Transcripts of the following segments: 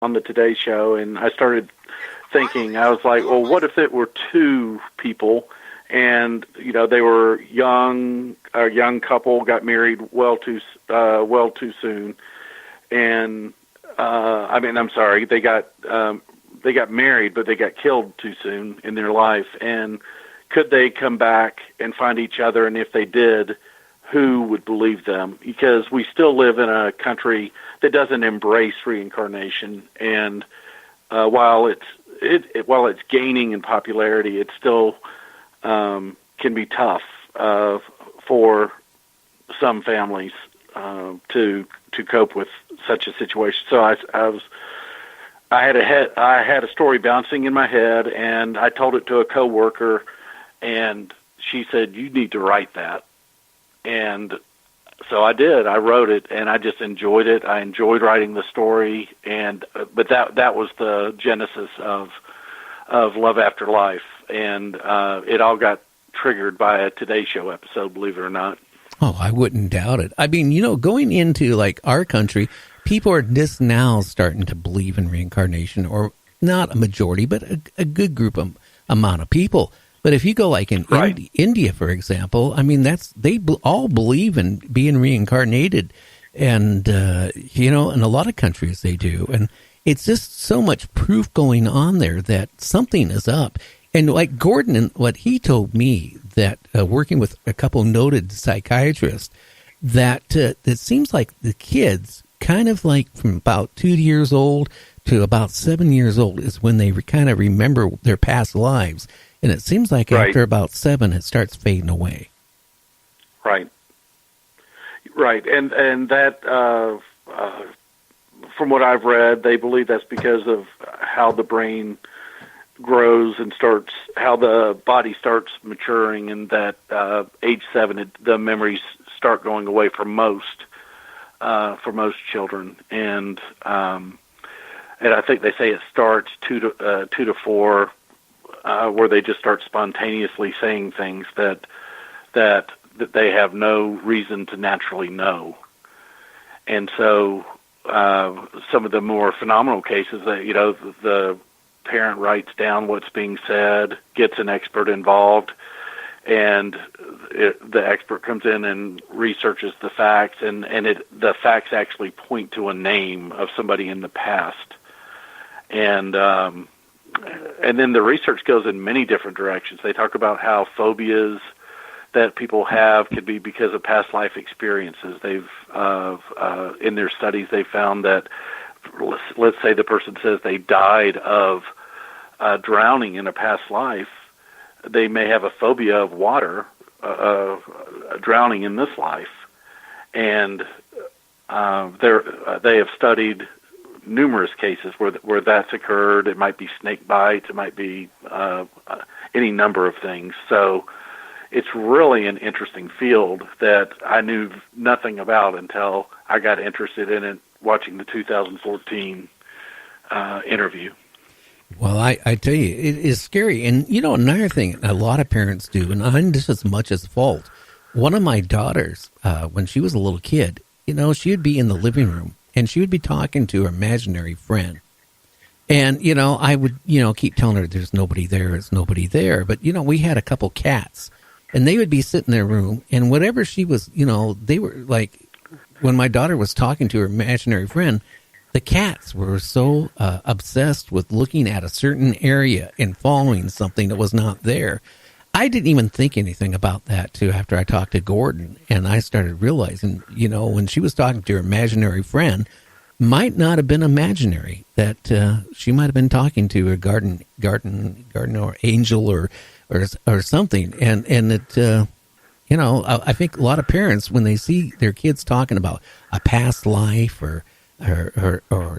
on the Today Show, and I started thinking, I was like, well, what if it were two people, and they were young, a young couple got married well too soon, and I'm sorry, they got married, but they got killed too soon in their life, and could they come back and find each other, and if they did, who would believe them? Because we still live in a country that doesn't embrace reincarnation, and while it's gaining in popularity, it still can be tough for some families to cope with such a situation. So I had a story bouncing in my head, and I told it to a coworker, and she said, "You need to write that." And so I did. I wrote it, and I just enjoyed it. I enjoyed writing the story, but that was the genesis of Love After Life, and it all got triggered by a Today Show episode, believe it or not. Oh, I wouldn't doubt it. I mean, going into like our country, people are just now starting to believe in reincarnation, or not a majority, but a good amount of people. But if you go like in India, for example, I mean, they all believe in being reincarnated, and in a lot of countries they do, and it's just so much proof going on there that something is up. And like Gordon, and what he told me, that working with a couple noted psychiatrists, that it seems like the kids, kind of like from about 2 years old to about 7 years old, is when they kind of remember their past lives. And it seems like after about 7, it starts fading away. Right. And that, from what I've read, they believe that's because of how the brain grows and how the body starts maturing, and that age 7, the memories start going away for most children, and I think they say it starts 2 to 4. Where they just start spontaneously saying things that they have no reason to naturally know. And so some of the more phenomenal cases that, the parent writes down what's being said, gets an expert involved, and the expert comes in and researches the facts, and the facts actually point to a name of somebody in the past. And then the research goes in many different directions. They talk about how phobias that people have could be because of past life experiences. They've in their studies they found that, let's say the person says they died of drowning in a past life, they may have a phobia of water, drowning in this life, and they have studied numerous cases where that's occurred. It might be snake bites. It might be any number of things. So it's really an interesting field that I knew nothing about until I got interested in it watching the 2014 interview. Well, I tell you, it is scary. And, another thing a lot of parents do, and I'm just as much as fault, one of my daughters, when she was a little kid, she would be in the living room, and she would be talking to her imaginary friend. And, I would, keep telling her there's nobody there, it's nobody there. But, we had a couple cats, and they would be sitting in their room, and whatever she was, they were like, when my daughter was talking to her imaginary friend, the cats were so obsessed with looking at a certain area and following something that was not there. I didn't even think anything about that, too, after I talked to Gordon, and I started realizing, when she was talking to her imaginary friend, might not have been imaginary, that she might have been talking to a garden or angel or something, and it, I think a lot of parents, when they see their kids talking about a past life or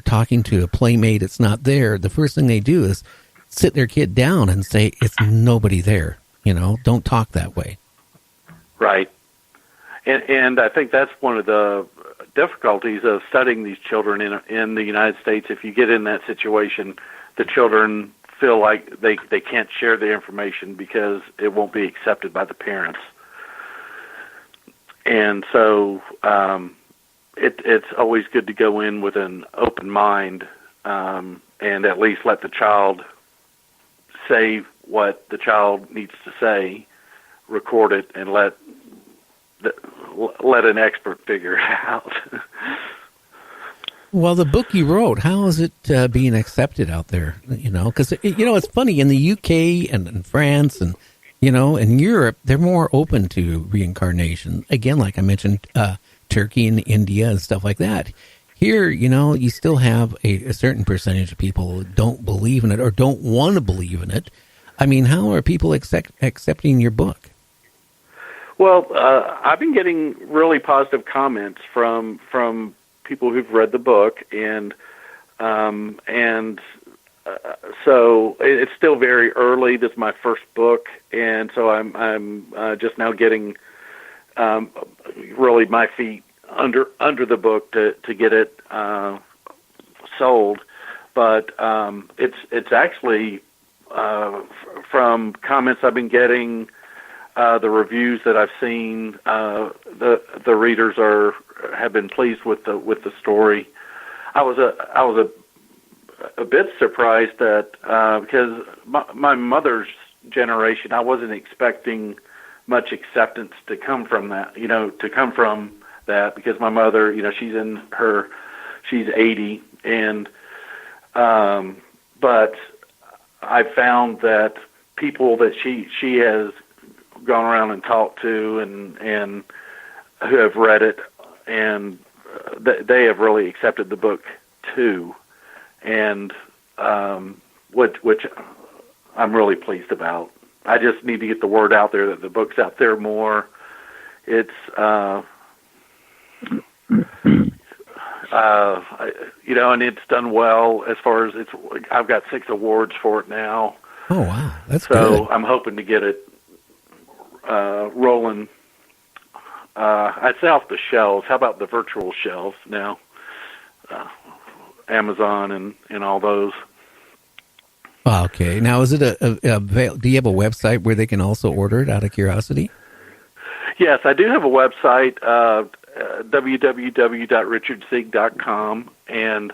talking to a playmate that's not there, the first thing they do is sit their kid down and say, it's nobody there. Don't talk that way. Right. And I think that's one of the difficulties of studying these children in the United States. If you get in that situation, the children feel like they can't share the information because it won't be accepted by the parents. And so it's always good to go in with an open mind and at least let the child say what the child needs to say, record it, and let an expert figure it out. Well, the book you wrote, how is it being accepted out there? Because, it's funny, in the UK and in France and, in Europe, they're more open to reincarnation. Again, like I mentioned, Turkey and India and stuff like that. Here, you still have a certain percentage of people who don't believe in it or don't want to believe in it. I mean, how are people accepting your book? Well, I've been getting really positive comments from people who've read the book, and so it's still very early. This is my first book, and so I'm just now getting really my feet under the book to get it sold. But it's actually from comments I've been getting, the reviews that I've seen, the readers have been pleased with the story. I was a bit surprised that because my mother's generation, I wasn't expecting much acceptance to come from that. Because my mother, she's 80, and but I found that people that she has gone around and talked to and who have read it, and they have really accepted the book too, and which I'm really pleased about. I just need to get the word out there that the book's out there more. It's and it's done well as far as I've got 6 awards for it now. Oh wow, that's so good. I'm hoping to get it rolling. I'd say off the shelves. How about the virtual shelves now? Amazon and all those. Okay. Now, is it do you have a website where they can also order it, out of curiosity? Yes, I do have a website, www.richardsieg.com, and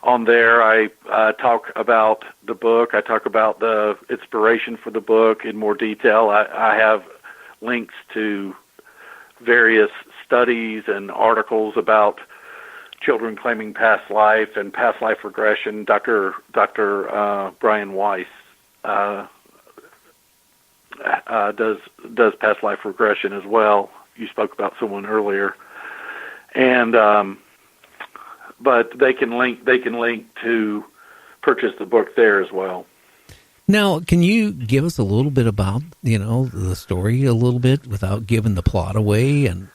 on there I talk about the book. I talk about the inspiration for the book in more detail. I have links to various studies and articles about children claiming past life and past life regression. Dr. Brian Weiss does past life regression as well. You spoke about someone earlier, and but they can link to purchase the book there as well. Now, can you give us a little bit about the story a little bit without giving the plot away, and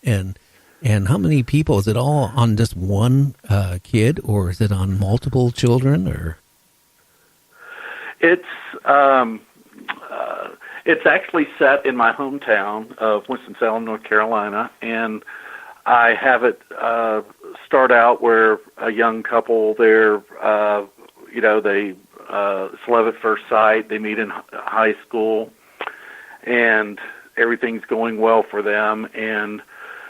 how many people? Is it all on just one kid, or is it on multiple children? Or it's actually set in my hometown of Winston-Salem, North Carolina, and I have it start out where a young couple, they it's love at first sight. They meet in high school, and everything's going well for them. And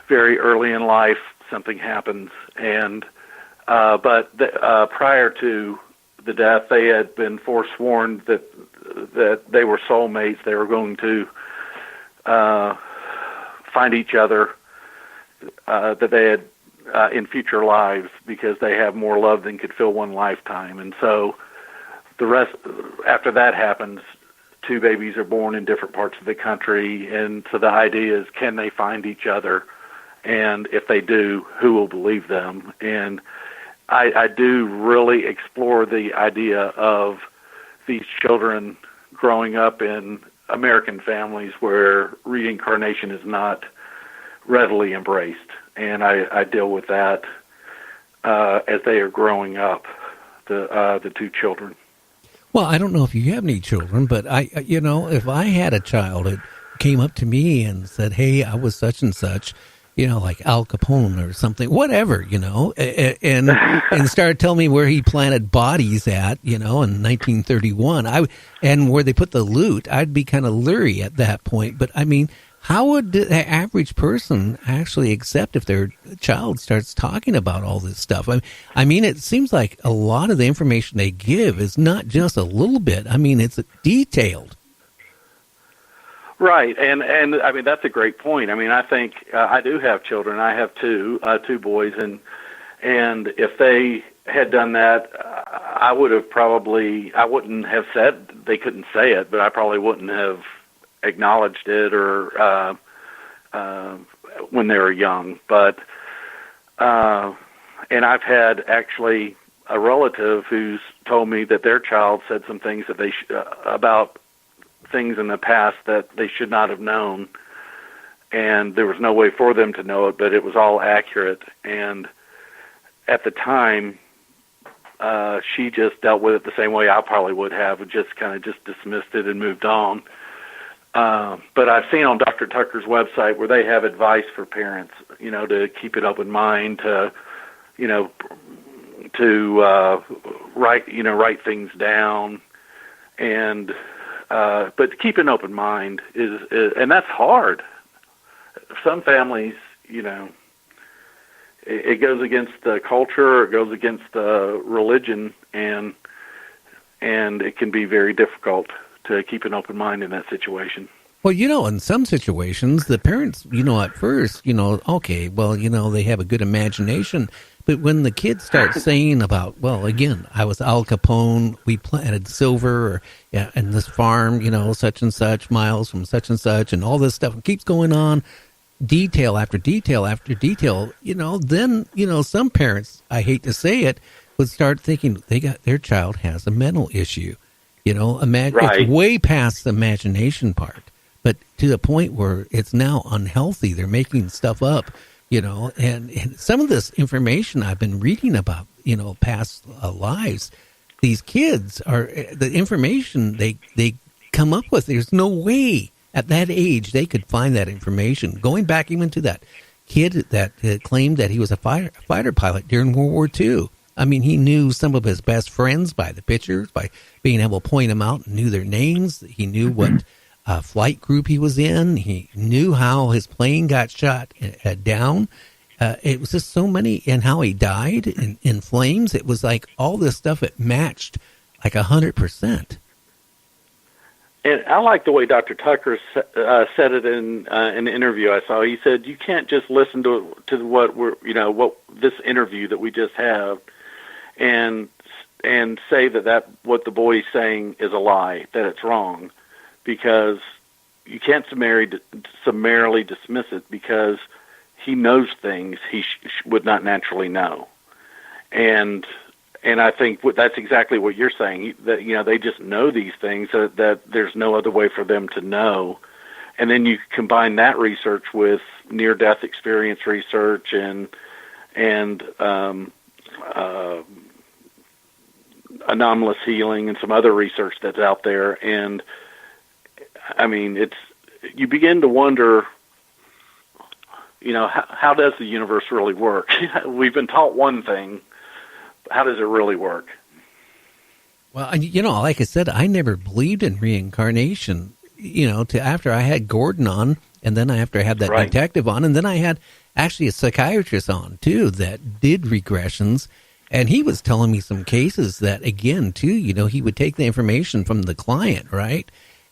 very early in life, something happens. And but prior to the death, they had been forsworn that they were soulmates. They were going to find each other, that they had in future lives, because they have more love than could fill one lifetime. And so the rest, after that happens, 2 babies are born in different parts of the country, and so the idea is, can they find each other? And if they do, who will believe them? And I do really explore the idea of these children growing up in American families where reincarnation is not readily embraced, and I deal with that as they are growing up, the 2 children. Well, I don't know if you have any children, but if I had a child that came up to me and said, "Hey, I was such and such," like Al Capone or something, whatever, and started telling me where he planted bodies at, in 1931, and where they put the loot, I'd be kind of leery at that point. But I mean, How would the average person actually accept if their child starts talking about all this stuff? I mean, it seems like a lot of the information they give is not just a little bit. I mean, it's detailed. Right, and I mean that's a great point. I mean, I think I do have children. I have two boys, and if they had done that, I wouldn't have said they couldn't say it, but I probably wouldn't have acknowledged it or when they were young. But and I've had actually a relative who's told me that their child said some things that they about things in the past that they should not have known, and there was no way for them to know it, but it was all accurate. And at the time, she just dealt with it the same way I probably would have, just kind of just dismissed it and moved on. But I've seen on Dr. Tucker's website where they have advice for parents, to keep an open mind, to write things down, and but keep an open mind is and that's hard. Some families, it goes against the culture, it goes against the religion, and it can be very difficult to keep an open mind in that situation. Well, in some situations, the parents, at first, okay, well, they have a good imagination. But when the kids start saying about, well, again, I was Al Capone, we planted silver, and this farm, such and such, miles from such and such, and all this stuff keeps going on, detail after detail after detail, then, some parents, I hate to say it, would start thinking their child has a mental issue. Right. It's way past the imagination part, but to the point where it's now unhealthy. They're making stuff up. And some of this information I've been reading about, past lives, these kids are the information they come up with. There's no way at that age they could find that information. Going back even to that kid that claimed that he was a fighter pilot during World War II. I mean, he knew some of his best friends by the pictures, by being able to point them out and knew their names. He knew what flight group he was in. He knew how his plane got shot down. It was just so many, and how he died in flames. It was like all this stuff, it matched like 100%. And I like the way Dr. Tucker said it in an interview I saw. He said, you can't just listen to what what this interview that we just have and say that what the boy's saying is a lie, that it's wrong, because you can't summarily dismiss it, because he knows things he would not naturally know. And I think that's exactly what you're saying, that they just know these things that there's no other way for them to know. And then you combine that research with near-death experience research and anomalous healing and some other research that's out there. And I mean, you begin to wonder, how does the universe really work? We've been taught one thing. How does it really work? Well, like I said, I never believed in reincarnation, after I had Gordon on, and then after I had that Right. detective on, and then I had actually a psychiatrist on, too, that did regressions, and he was telling me some cases that, again, too, he would take the information from the client, right?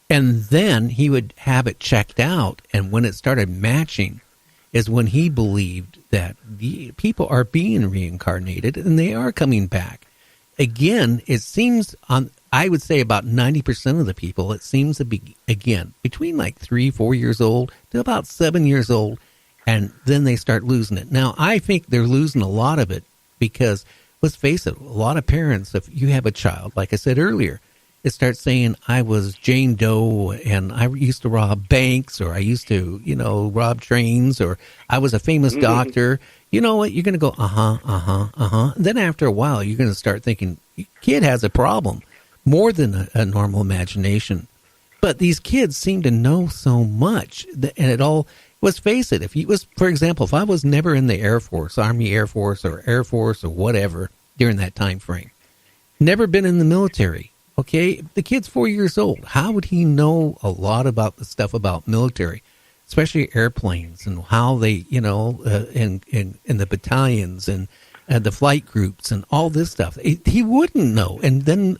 And then he would have it checked out, and when it started matching is when he believed that the people are being reincarnated and they are coming back. Again, it seems I would say about 90% of the people, it seems to be, again, between like 3-4 years old to about 7 years old, and then they start losing it. Now, I think they're losing a lot of it because, let's face it, a lot of parents, if you have a child, like I said earlier, it starts saying, I was Jane Doe and I used to rob banks, or I used to, rob trains, or I was a famous doctor. You know what? You're going to go, Then after a while, you're going to start thinking, kid has a problem, more than a normal imagination. But these kids seem to know so much, and it all, let's face it, for example, if I was never in the Air Force, Army Air Force or whatever during that time frame, never been in the military, okay, the kid's 4 years old. How would he know a lot about the stuff about military? especially airplanes and how they, in the battalions and the flight groups and all this stuff. He wouldn't know. And then